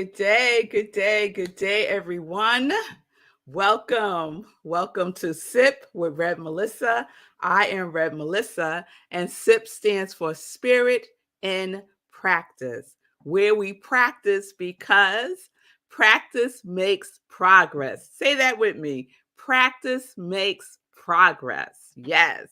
good day, good day, good day, everyone. Welcome to Sip with revmelissa. I am revmelissa, and Sip stands for Spirit in Practice, where we practice because practice makes progress. Say that with me. Practice makes progress. Yes.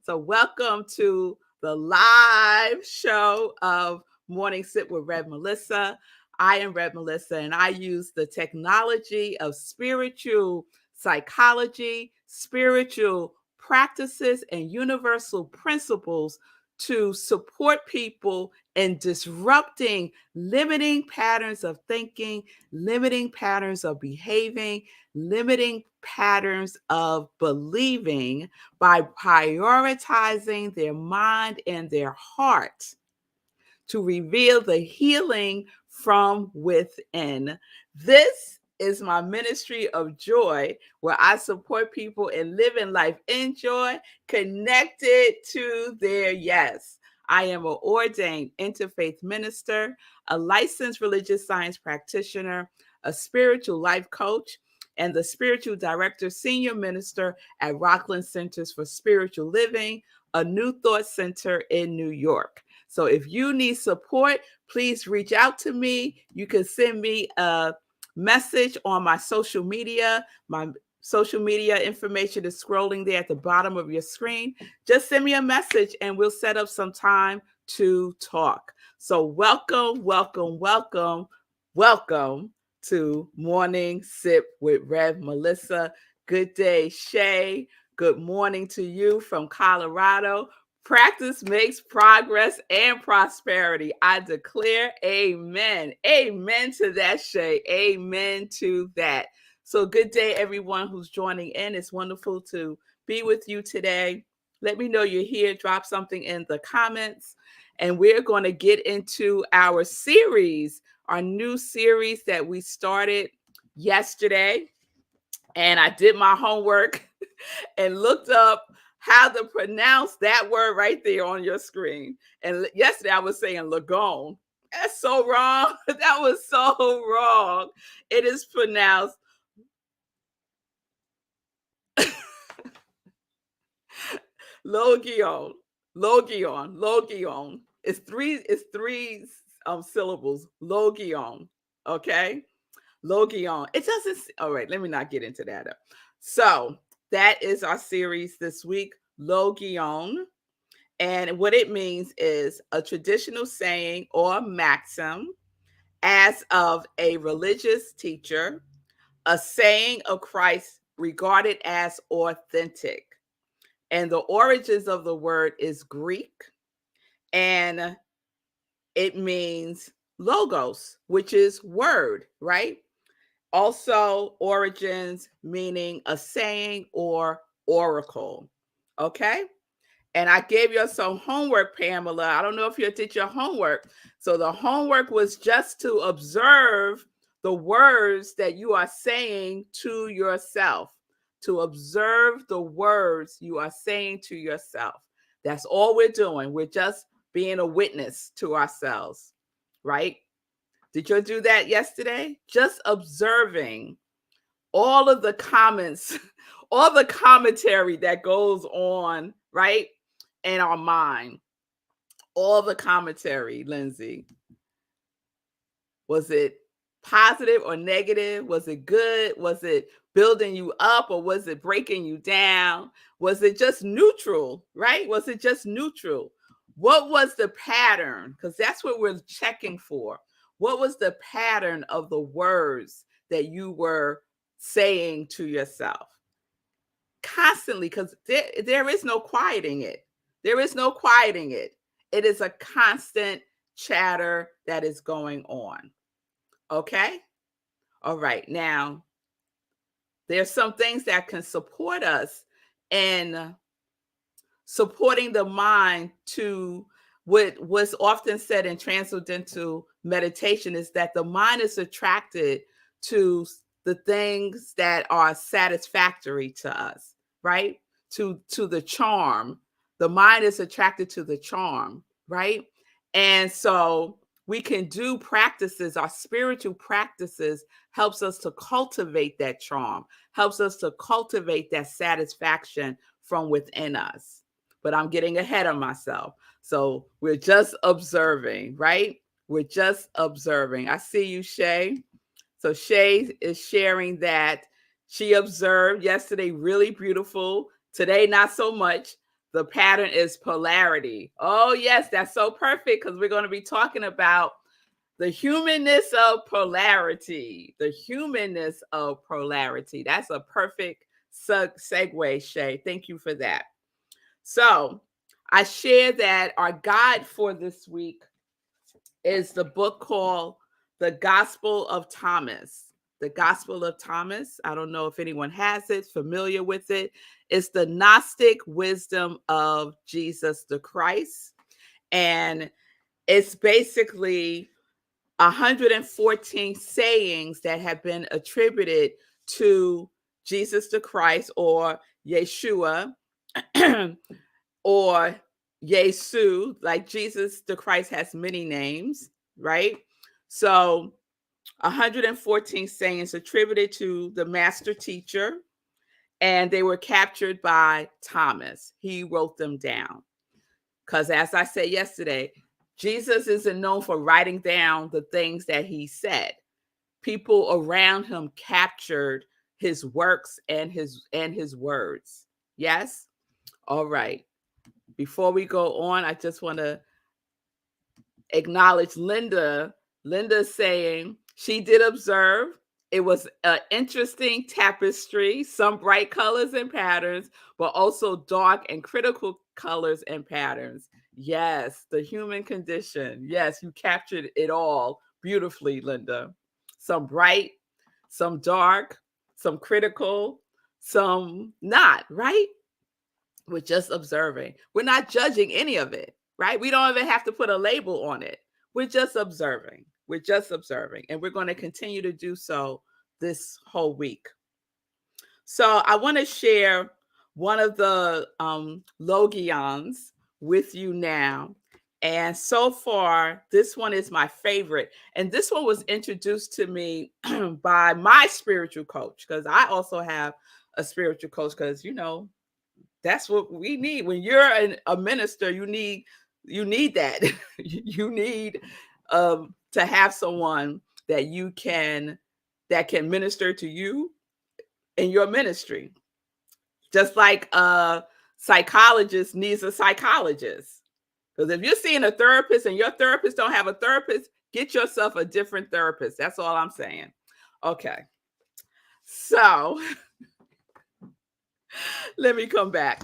So, welcome to the live show of Morning Sip with revmelissa. I am revmelissa, and I use the technology of spiritual psychology, spiritual practices, and universal principles to support people in disrupting limiting patterns of thinking, limiting patterns of behaving, limiting patterns of believing by prioritizing their mind and their heart to reveal the healing from within. This is my ministry of joy, where I support people in living life in joy, connected to their yes. I am an ordained interfaith minister, a licensed religious science practitioner, a spiritual life coach, and the spiritual director, senior minister at Rockland Centers for Spiritual Living, a New Thought Center in New York. So if you need support, please reach out to me. You can send me a message on my social media. My social media information is scrolling there at the bottom of your screen. Just send me a message and we'll set up some time to talk. So welcome to Morning Sip with revmelissa. Good day, Shay. Good morning to you from Colorado. Practice makes progress and prosperity. I declare amen. Amen to that, Shay. Amen to that. So good day, everyone who's joining in. It's wonderful to be with you today. Let me know you're here. Drop something in the comments. And we're going to get into our series, our new series that we started yesterday. And I did my homework and looked up how to pronounce that word right there on your screen. And yesterday I was saying Logion. That's so wrong. That was so wrong. It is pronounced Logion. Logion. It's three syllables. Logion. Okay? Logion. It doesn't. All right, let me not get into that. So that is our series this week, Logion. And what it means is a traditional saying or maxim as of a religious teacher, a saying of Christ regarded as authentic. And the origins of the word is Greek, and it means logos, which is word, right? Also, origins meaning a saying or oracle. Okay. And I gave you some homework, Pamela. I don't know if you did your homework. So the homework was just to observe the words that you are saying to yourself, to observe the words you are saying to yourself. That's all we're doing. We're just being a witness to ourselves, right? Did you do that yesterday? Just observing all of the comments, all the commentary that goes on, right, in our mind. All the commentary, Lindsay. Was it positive or negative? Was it good? Was it building you up or was it breaking you down? Was it just neutral, right? Was it just neutral? What was the pattern? Because that's what we're checking for. What was the pattern of the words that you were saying to yourself? Constantly, because there is no quieting it. There is no quieting it. It is a constant chatter that is going on. Okay? All right. Now, there's some things that can support us in supporting the mind to what was often said in transcendental meditation is that the mind is attracted to the things that are satisfactory to us, right? To the charm. The mind is attracted to the charm, right? And so we can do practices, our spiritual practices helps us to cultivate that charm, helps us to cultivate that satisfaction from within us. But I'm getting ahead of myself. So we're just observing, right? We're just observing. I see you, Shay. So Shay is sharing that she observed yesterday, really beautiful. Today, not so much. The pattern is polarity. Oh, yes, that's so perfect because we're going to be talking about the humanness of polarity. The humanness of polarity. That's a perfect segue, Shay. Thank you for that. So I shared that our guide for this week is the book called The Gospel of Thomas. The Gospel of Thomas. I don't know if anyone has it, familiar with it. It's the Gnostic wisdom of Jesus the Christ. And it's basically 114 sayings that have been attributed to Jesus the Christ or Yeshua or Yesu. Like Jesus the Christ has many names, right? So 114 sayings attributed to the master teacher, and they were captured by Thomas. He wrote them down. Because as I said yesterday, Jesus isn't known for writing down the things that he said. People around him captured his works and his words. Yes? All right. Before we go on, I just want to acknowledge Linda. Linda saying she did observe. It was an interesting tapestry, some bright colors and patterns, but also dark and critical colors and patterns. Yes, the human condition. Yes, you captured it all beautifully, Linda. Some bright, some dark, some critical, some not, right? We're just observing. We're not judging any of it, right? We don't even have to put a label on it. We're just observing. We're just observing. And we're going to continue to do so this whole week. So I want to share one of the Logions with you now. And so far, this one is my favorite. And this one was introduced to me by my spiritual coach, because I also have a spiritual coach, because, you know, that's what we need. When you're a minister, you need that. You need to have someone that can minister to you in your ministry. Just like a psychologist needs a psychologist. Because if you're seeing a therapist and your therapist don't have a therapist, get yourself a different therapist. That's all I'm saying. Okay. So let me come back.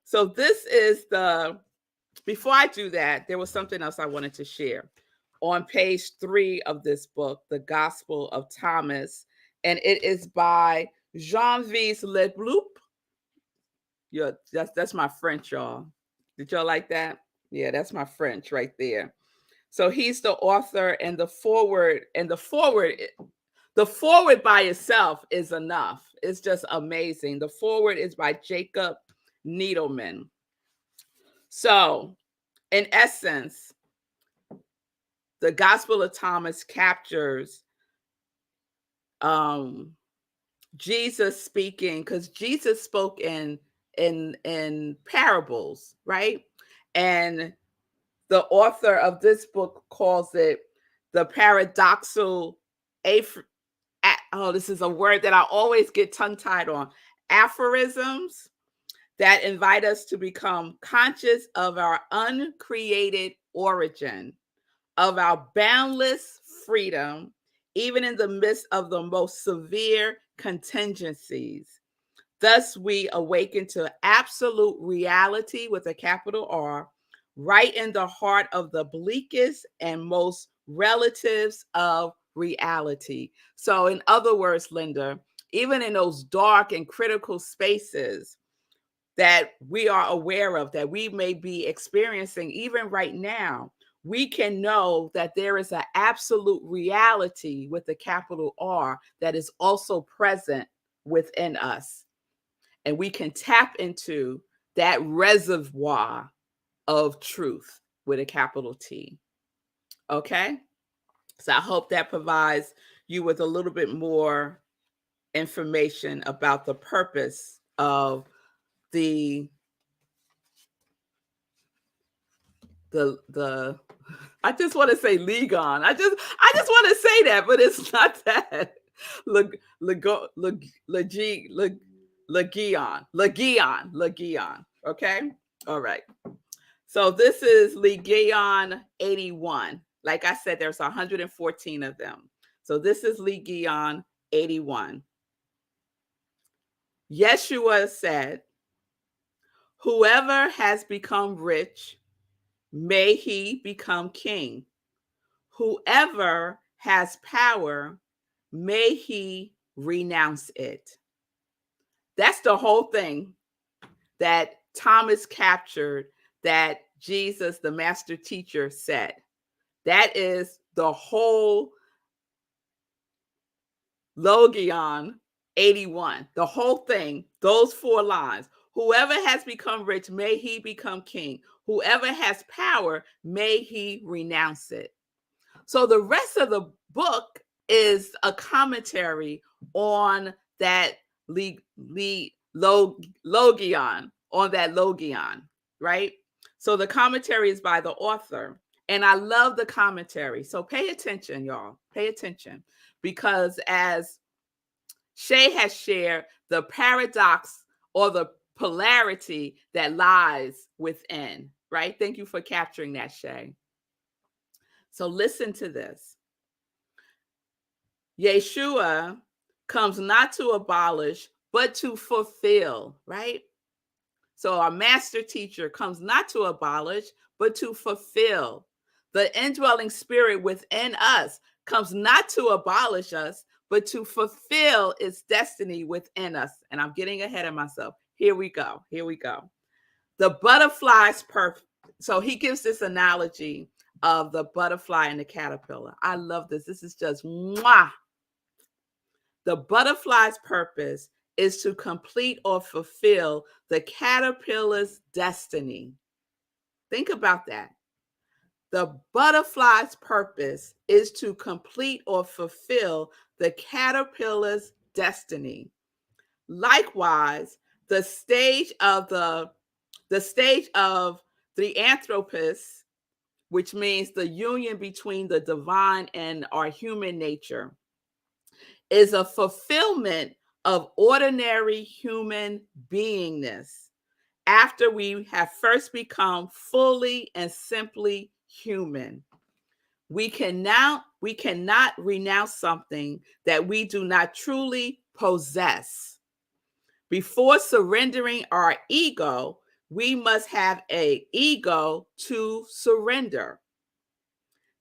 So this is before I do that, there was something else I wanted to share. On page 3 of this book, The Gospel of Thomas, and it is by Jean-Yves Leloup. Yeah, that's my French, y'all. Did y'all like that? Yeah, that's my French right there. So he's the author, and the forward by itself is enough. It's just amazing. The forward is by Jacob Needleman. So, in essence, the Gospel of Thomas captures Jesus speaking, because Jesus spoke in parables, right? And the author of this book calls it the paradoxal this is a word that I always get tongue-tied on. Aphorisms that invite us to become conscious of our uncreated origin, of our boundless freedom, even in the midst of the most severe contingencies. Thus, we awaken to absolute reality with a capital R, right in the heart of the bleakest and most relatives of reality. So, in other words, Linda, even in those dark and critical spaces that we are aware of, that we may be experiencing even right now, we can know that there is an absolute reality with the capital R that is also present within us. And we can tap into that reservoir of truth with a capital T. Okay. So I hope that provides you with a little bit more information about the purpose of the the I just want to say Legion. I just want to say that, but it's not that. Legion. Okay. All right. So this is Legion 81. Like I said, there's 114 of them. So this is Legion 81. Yeshua said, "Whoever has become rich, may he become king. Whoever has power, may he renounce it." That's the whole thing that Thomas captured, that Jesus, the master teacher, said. That is the whole Logion 81, the whole thing, those 4 lines. Whoever has become rich, may he become king. Whoever has power, may he renounce it. So the rest of the book is a commentary on that Logion, right? So the commentary is by the author. And I love the commentary. So pay attention, y'all. Pay attention. Because as Shay has shared, the paradox or the polarity that lies within, right? Thank you for capturing that, Shay. So listen to this. Yeshua comes not to abolish, but to fulfill, right? So our master teacher comes not to abolish, but to fulfill. The indwelling spirit within us comes not to abolish us, but to fulfill its destiny within us. And I'm getting ahead of myself. Here we go. The butterfly's perfect. So he gives this analogy of the butterfly and the caterpillar. I love this. This is just mwah. The butterfly's purpose is to complete or fulfill the caterpillar's destiny. Think about that. The butterfly's purpose is to complete or fulfill the caterpillar's destiny. Likewise, the stage of the anthropos, which means the union between the divine and our human nature, is a fulfillment of ordinary human beingness after we have first become fully and simply human. We cannot renounce something that we do not truly possess. Before surrendering our ego, we must have an ego to surrender.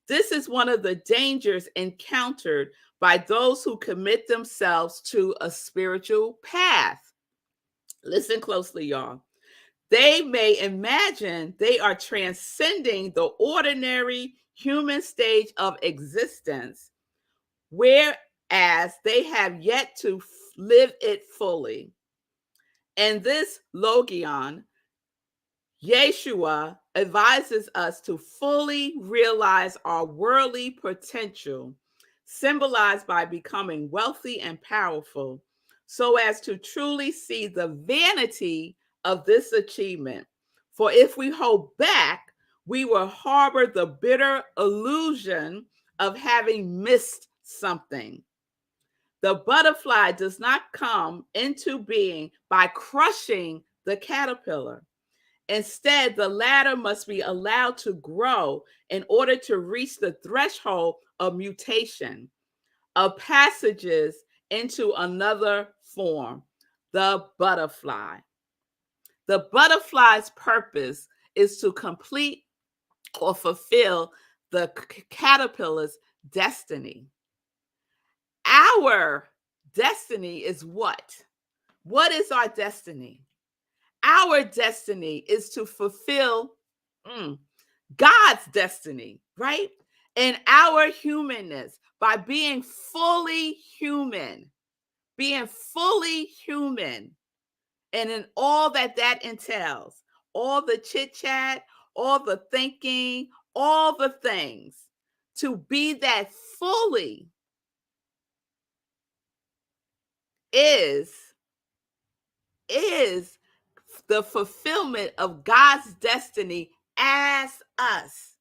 This is one of the dangers encountered by those who commit themselves to a spiritual path. Listen closely, y'all. They may imagine they are transcending the ordinary human stage of existence, whereas they have yet to live it fully. In this Logion, Yeshua advises us to fully realize our worldly potential, symbolized by becoming wealthy and powerful, so as to truly see the vanity of this achievement. For if we hold back, we will harbor the bitter illusion of having missed something. The butterfly does not come into being by crushing the caterpillar. Instead, the latter must be allowed to grow in order to reach the threshold of mutation, of passages into another form, the butterfly. The butterfly's purpose is to complete or fulfill the caterpillar's destiny. Our destiny is what? What is our destiny? Our destiny is to fulfill God's destiny, right? In our humanness, by being fully human, and in all that entails, all the chit chat, all the thinking, all the things. to be that fully is is the fulfillment of God's destiny as us.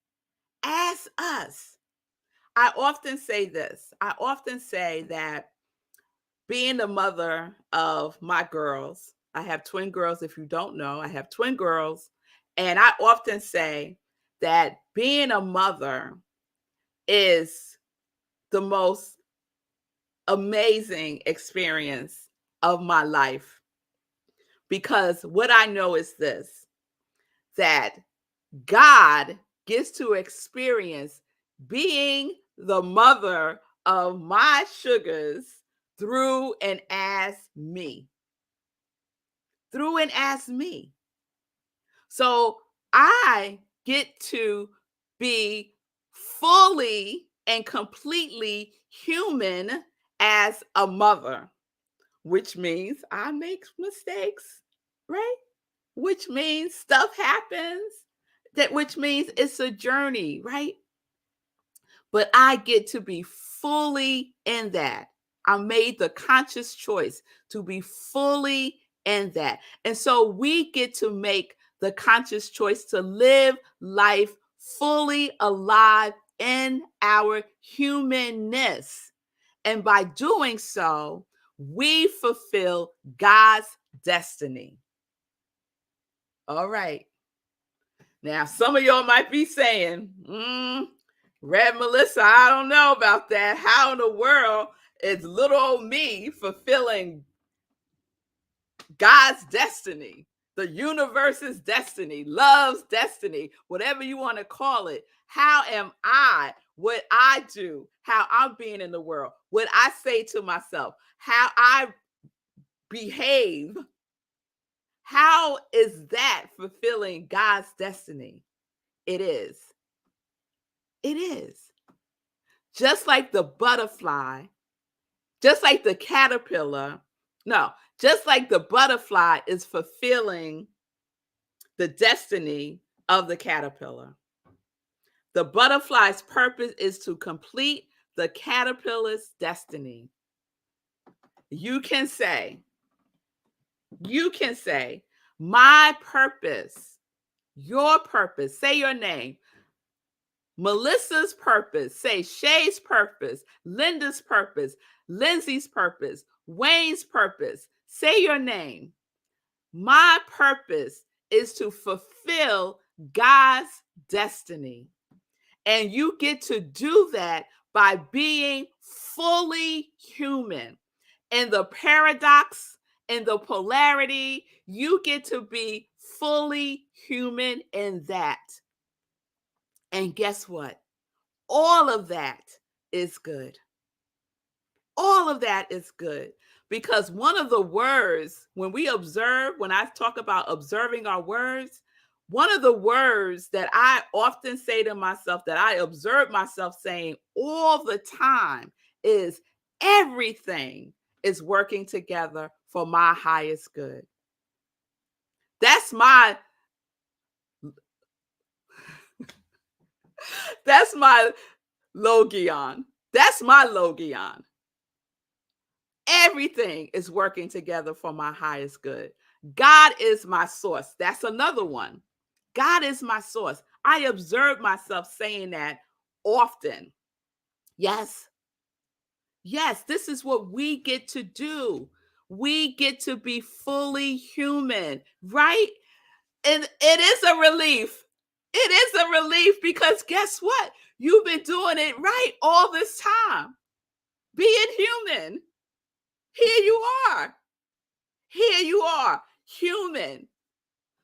As us. I often say this. I often say that being the mother of my girls, I have twin girls. If you don't know, I have twin girls. And I often say that being a mother is the most amazing experience of my life. Because what I know is this, that God gets to experience being the mother of my sugars through and as me. Through and as me. So I get to be fully and completely human as a mother, which means I make mistakes, right? Which means stuff happens, which means it's a journey, right? But I get to be fully in that. I made the conscious choice to be fully in that. And so we get to make the conscious choice to live life fully alive in our humanness. And by doing so, we fulfill God's destiny. All right. Now, some of y'all might be saying, revmelissa, I don't know about that. How in the world is little old me fulfilling God's destiny, the universe's destiny, love's destiny, whatever you want to call it? How am I, what I do, how I'm being in the world, what I say to myself, how I behave? How is that fulfilling God's destiny? It is. It is. Just like the butterfly, just like the caterpillar, no, just like the butterfly is fulfilling the destiny of the caterpillar. The butterfly's purpose is to complete the caterpillar's destiny. You can say, my purpose, your purpose, say your name. Melissa's purpose, say Shay's purpose, Linda's purpose, Lindsay's purpose, Wayne's purpose. Say your name. My purpose is to fulfill God's destiny. And you get to do that by being fully human. In the paradox, in the polarity, you get to be fully human in that. And guess what? All of that is good. All of that is good. Because one of the words, when I talk about observing our words, one of the words that I often say to myself, that I observe myself saying all the time, is everything is working together for my highest good. That's my Logion. That's my Logion. Everything is working together for my highest good. God is my source. That's another one. God is my source. I observe myself saying that often. Yes. Yes, this is what we get to do. We get to be fully human, right? And it is a relief. It is a relief because guess what? You've been doing it right all this time. Being human. Here you are. Here you are, human.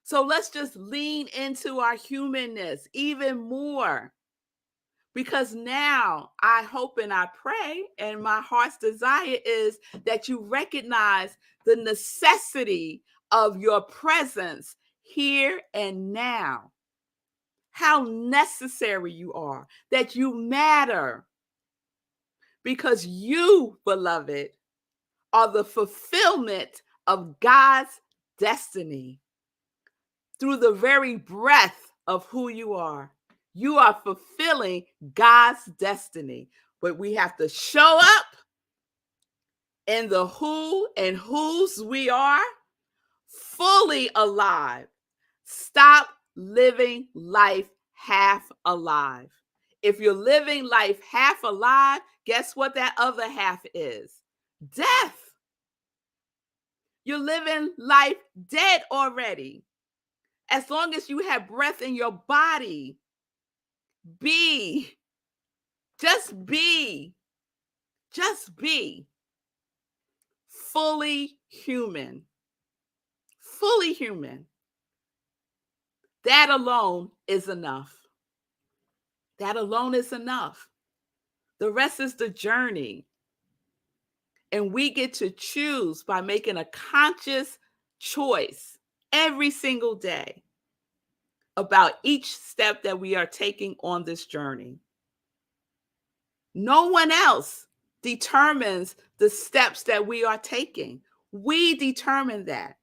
So let's just lean into our humanness even more. Because now I hope and I pray, and my heart's desire is that you recognize the necessity of your presence here and now. How necessary you are, that you matter. Because you, beloved, are the fulfillment of God's destiny through the very breath of who you are. You are fulfilling God's destiny. But we have to show up in the who and whose we are, fully alive. Stop living life half alive. If you're living life half alive, guess what that other half is? Death. You're living life dead already. As long as you have breath in your body, be. Just be. Just be fully human. Fully human. That alone is enough. That alone is enough. The rest is the journey. And we get to choose by making a conscious choice every single day about each step that we are taking on this journey. No one else determines the steps that we are taking. We determine that.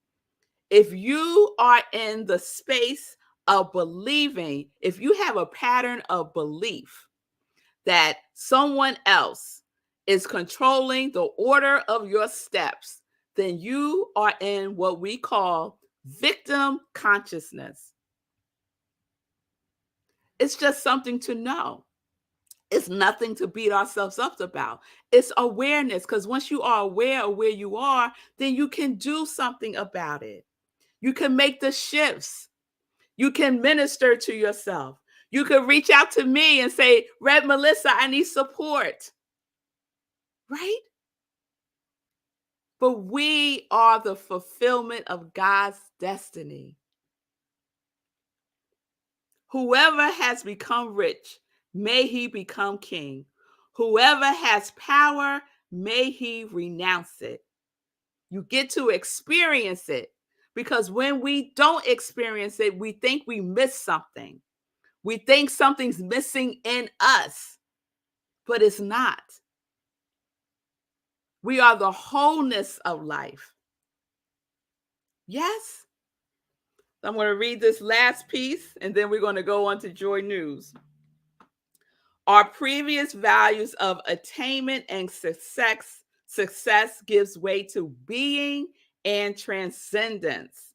If you are in the space of believing, if you have a pattern of belief that someone else is controlling the order of your steps, then you are in what we call victim consciousness. It's just something to know. It's nothing to beat ourselves up about. It's awareness, because once you are aware of where you are, then you can do something about it. You can make the shifts. You can minister to yourself. You can reach out to me and say, revmelissa, I need support. Right? But we are the fulfillment of God's destiny. Whoever has become rich, may he become king. Whoever has power, may he renounce it. You get to experience it, because when we don't experience it, we think we miss something. We think something's missing in us, but it's not. We are the wholeness of life. Yes? I'm going to read this last piece, and then we're going to go on to Joy News. Our previous values of attainment and success gives way to being and transcendence.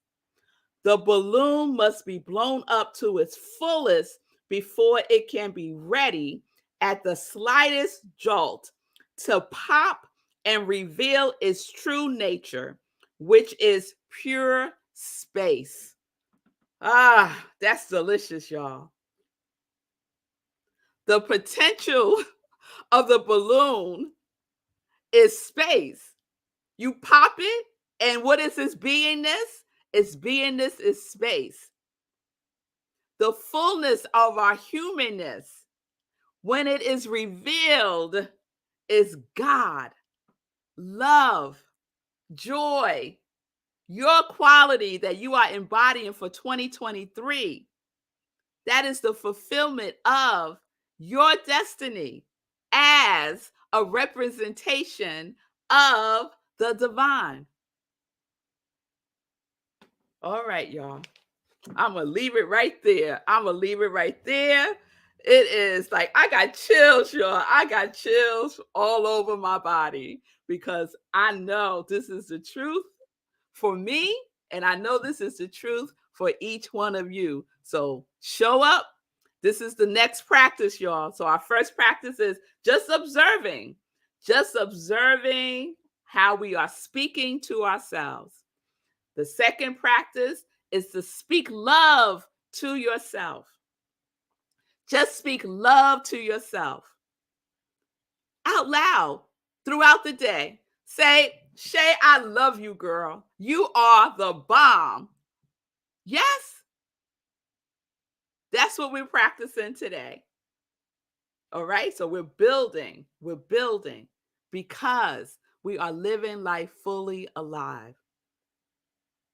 The balloon must be blown up to its fullest before it can be ready at the slightest jolt to pop and reveal its true nature, which is pure space. Ah, that's delicious, y'all. The potential of the balloon is space. You pop it, and what is its beingness? Its beingness is space. The fullness of our humanness, when it is revealed, is God, love, joy, your quality that you are embodying for 2023. That is the fulfillment of your destiny as a representation of the divine. All right, y'all. I'm going to leave it right there. It is like, I got chills, y'all. I got chills all over my body, because I know this is the truth for me, and I know this is the truth for each one of you. So show up. This is the next practice, y'all. So our first practice is just observing how we are speaking to ourselves. The second practice is to speak love to yourself. Just speak love to yourself out loud throughout the day. Say, Shay, I love you, girl. You are the bomb. Yes, that's what we're practicing today. All right, so we're building because we are living life fully alive.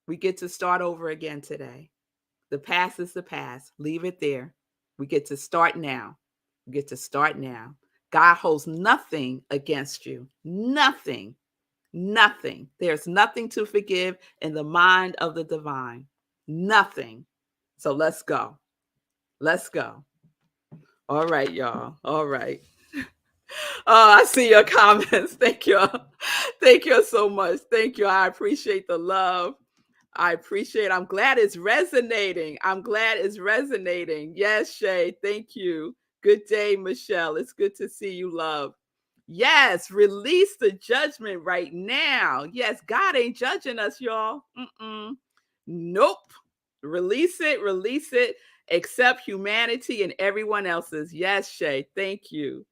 We get to start over again today. The past is the past. Leave it there. We get to start now. God holds nothing against you. Nothing. There's nothing to forgive in the mind of the divine. Nothing. So let's go. All right, y'all. All right. Oh, I see your comments. Thank you. Thank you so much. Thank you. I appreciate the love. I appreciate. I'm glad it's resonating. I'm glad it's resonating. Yes, Shay. Thank you. Good day, Michelle. It's good to see you, love. Yes, release the judgment right now. Yes, God ain't judging us, y'all. Nope. Release it, release it. Accept humanity and everyone else's. Yes, Shay. Thank you.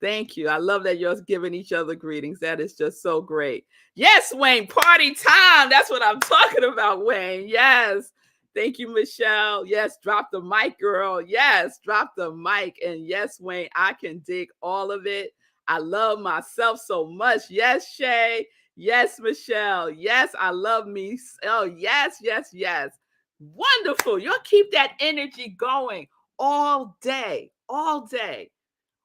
Thank you. I love that you're giving each other greetings. That is just so great. Yes, Wayne, party time. That's what I'm talking about, Wayne. Yes. Thank you, Michelle. Yes, drop the mic, girl. Yes, drop the mic. And yes, Wayne, I can dig all of it. I love myself so much. Yes, Shay. Yes, Michelle. Yes, I love me. Oh, yes, yes, yes. Wonderful. You'll keep that energy going all day, all day.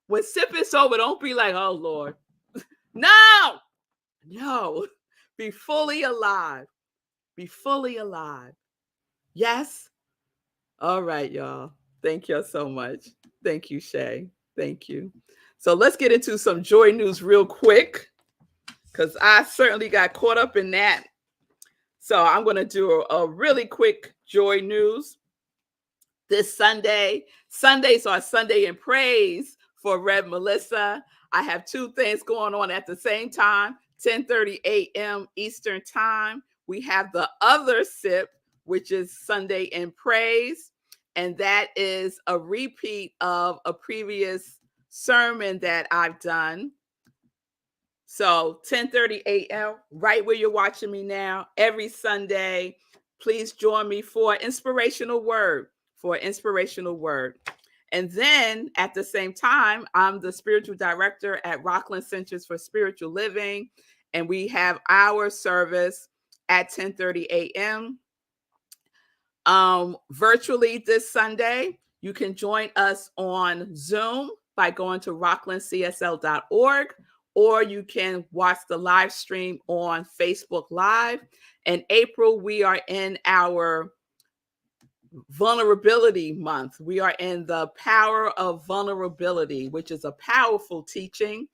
When sip is over, don't be like, oh, Lord. No, no. Be fully alive. Be fully alive. Yes. All right, y'all. Thank you so much. Thank you, Shay. Thank you. So let's get into some joy news real quick, because I certainly got caught up in that. So I'm going to do a really quick joy news. This Sunday, Sundays are Sunday in Praise for revmelissa. I have two things going on at the same time. 10:30 a.m. Eastern Time. We have the other sip, which is Sunday in Praise. And that is a repeat of a previous sermon that I've done. So 10:30 a.m., right where you're watching me now, every Sunday. Please join me for inspirational word, And then at the same time, I'm the spiritual director at Rockland Centers for Spiritual Living. And we have our service at 10:30 a.m. Virtually this Sunday. You can join us on Zoom by going to rocklandcsl.org, or you can watch the live stream on Facebook Live. In April, we are in our vulnerability month. We are in the power of vulnerability, which is a powerful teaching.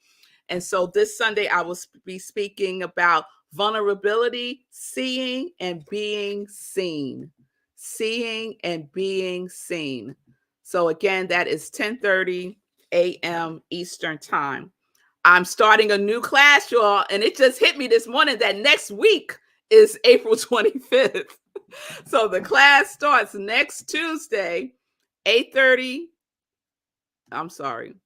And so this Sunday, I will be speaking about vulnerability, seeing and being seen. Seeing and being seen. So again, that is 10:30 a.m. Eastern Time. I'm starting a new class, y'all, and it just hit me this morning that next week is April 25th. So the class starts next Tuesday, 8:30. I'm sorry.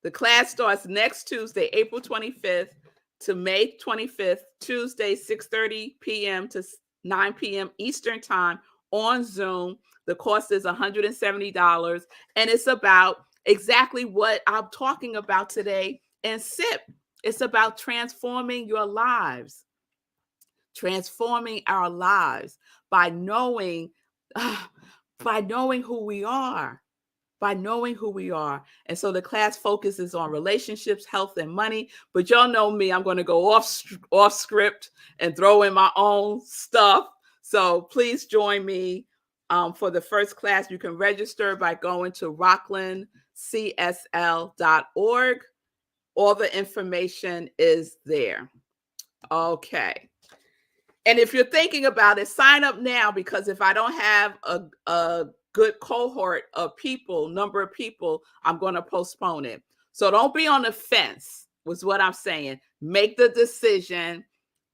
The class starts next Tuesday, April 25th to May 25th, Tuesday, 6:30 p.m. to 9 p.m. Eastern Time on Zoom. The cost is $170, and it's about exactly what I'm talking about today in SIP. It's about transforming your lives, transforming our lives by knowing who we are. By knowing who we are. And so the class focuses on relationships, health, and money. But y'all know me, I'm going to go off script and throw in my own stuff. So please join me for the first class. You can register by going to rocklandcsl.org. All the information is there. Okay. And if you're thinking about it, sign up now, because if I don't have a good cohort of people, number of people, I'm going to postpone it. So don't be on the fence, was what I'm saying. Make the decision,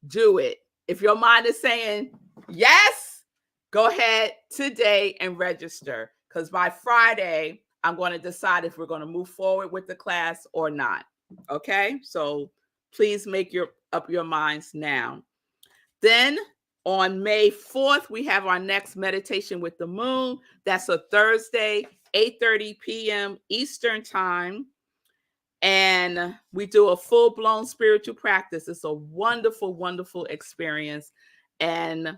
do it. If your mind is saying yes, go ahead today and register, because by Friday, I'm going to decide if we're going to move forward with the class or not. Okay, so please make up your minds now. Then on May 4th, we have our next meditation with the moon. That's a Thursday, 8:30 p.m. Eastern Time. And we do a full-blown spiritual practice. It's a wonderful, wonderful experience. And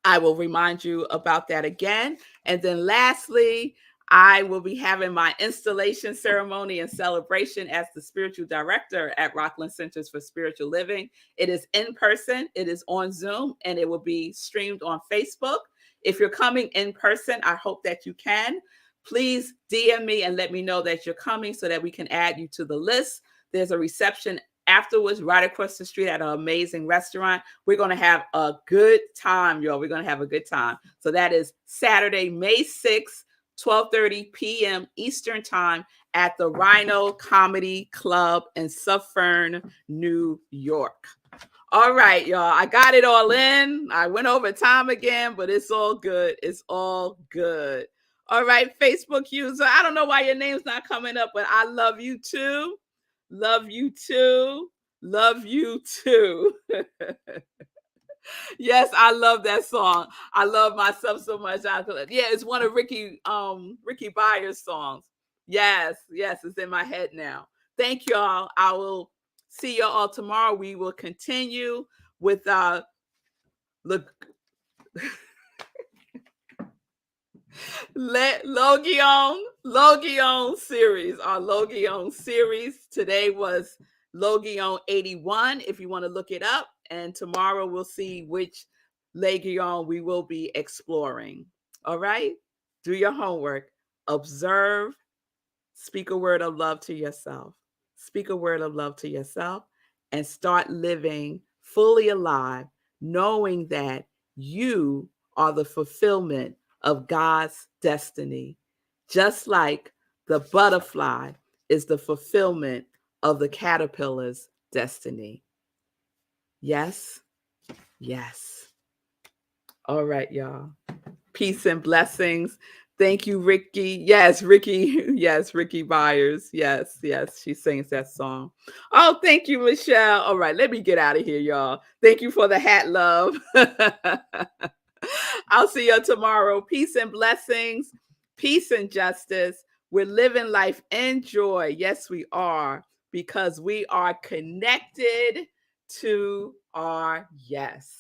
I will remind you about that again. And then lastly, I will be having my installation ceremony and celebration as the spiritual director at Rockland Centers for Spiritual Living. It is in person, it is on Zoom, and it will be streamed on Facebook. If you're coming in person, I hope that you can. please DM me and let me know that you're coming so that we can add you to the list. There's a reception afterwards right across the street at an amazing restaurant. We're going to have a good time, y'all. We're going to have a good time. So that is Saturday, May 6th, 12:30 p.m. Eastern Time at the Rhino Comedy Club in Suffern, New York. All right, y'all. I got it all in. I went over time again, but it's all good. It's all good. All right, Facebook user. I don't know why your name's not coming up, but I love you too. Love you too. Love you too. Yes, I love that song. I love myself so much. Yeah, it's one of Ricky Byers' songs. Yes, it's in my head now. Thank y'all. I will see y'all tomorrow. We will continue with look Logion series. Our Logion series. Today was Logion 81, if you want to look it up. And tomorrow we'll see which Logion we will be exploring. All right? Do your homework. Observe. Speak a word of love to yourself. Speak a word of love to yourself and start living fully alive, knowing that you are the fulfillment of God's destiny, just like the butterfly is the fulfillment of the caterpillar's destiny. Yes, yes. All right, y'all. Peace and blessings. Thank you, Ricky. Yes, Ricky. Yes, Ricky Byers. Yes, she sings that song. Oh, thank you, Michelle. All right, let me get out of here, y'all. Thank you for the hat, love. I'll see you tomorrow. Peace and blessings. Peace and justice. We're living life in joy. Yes, we are, because we are connected to our yes.